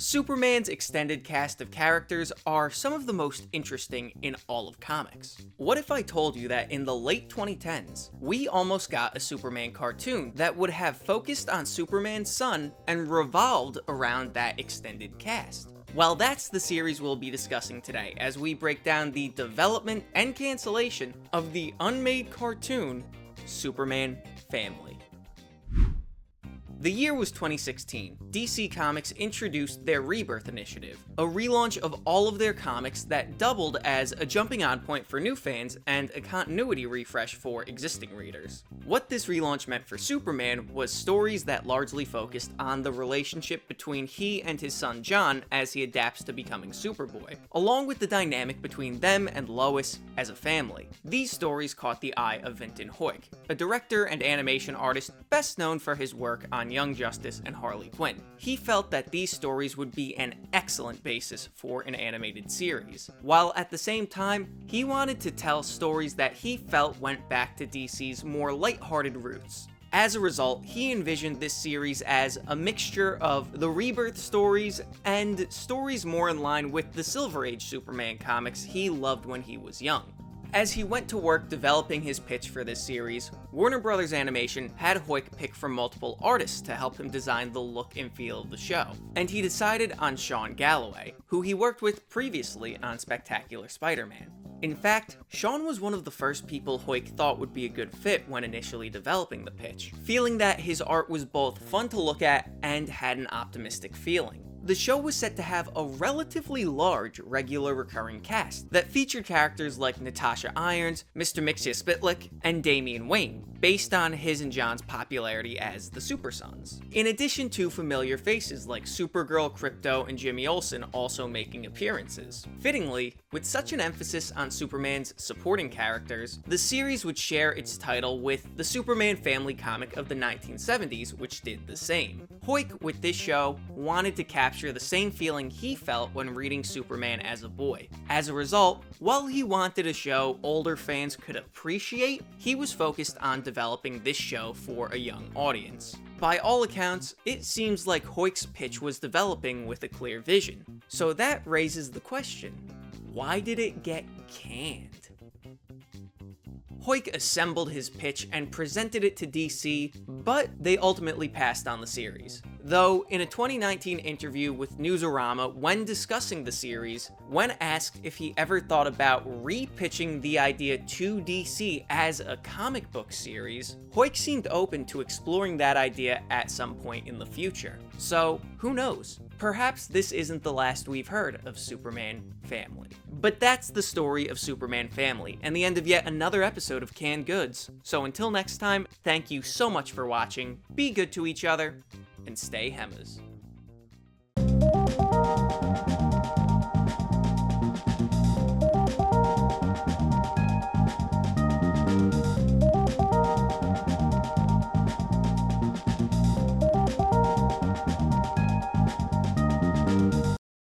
Superman's extended cast of characters are some of the most interesting in all of comics. What if I told you that in the late 2010s, we almost got a Superman cartoon that would have focused on Superman's son and revolved around that extended cast? Well, that's the series we'll be discussing today as we break down the development and cancellation of the Unmade cartoon, Superman Family. The year was 2016. DC Comics introduced their Rebirth initiative, a relaunch of all of their comics that doubled as a jumping on point for new fans and a continuity refresh for existing readers. What this relaunch meant for Superman was stories that largely focused on the relationship between he and his son Jon as he adapts to becoming Superboy, along with the dynamic between them and Lois as a family. These stories caught the eye of Vinton Heuck, a director and animation artist best known for his work on Young Justice and Harley Quinn. He felt that these stories would be an excellent basis for an animated series, while at the same time, he wanted to tell stories that he felt went back to DC's more lighthearted roots. As a result, he envisioned this series as a mixture of the Rebirth stories and stories more in line with the Silver Age Superman comics he loved when he was young. As he went to work developing his pitch for this series, Warner Bros. Animation had Heuck pick from multiple artists to help him design the look and feel of the show, and he decided on Sean Galloway, who he worked with previously on Spectacular Spider-Man. In fact, Sean was one of the first people Heuck thought would be a good fit when initially developing the pitch, feeling that his art was both fun to look at and had an optimistic feeling. The show was set to have a relatively large regular recurring cast that featured characters like Natasha Irons, Mr. Mxyzptlk, and Damian Wayne, based on his and Jon's popularity as the Super Sons, in addition to familiar faces like Supergirl, Krypto, and Jimmy Olsen also making appearances. Fittingly, with such an emphasis on Superman's supporting characters, the series would share its title with the Superman Family comic of the 1970s, which did the same. Heuck, with this show, wanted to capture the same feeling he felt when reading Superman as a boy. As a result, while he wanted a show older fans could appreciate, he was focused on developing this show for a young audience. By all accounts, it seems like Heuck's pitch was developing with a clear vision. So that raises the question, why did it get canned? Heuck assembled his pitch and presented it to DC, but they ultimately passed on the series. Though, in a 2019 interview with Newsarama when discussing the series, when asked if he ever thought about re-pitching the idea to DC as a comic book series, Heuck seemed open to exploring that idea at some point in the future. So, who knows? Perhaps this isn't the last we've heard of Superman Family. But that's the story of Superman Family, and the end of yet another episode of Canned Goods. So until next time, thank you so much for watching, be good to each other, and stay Hemmers.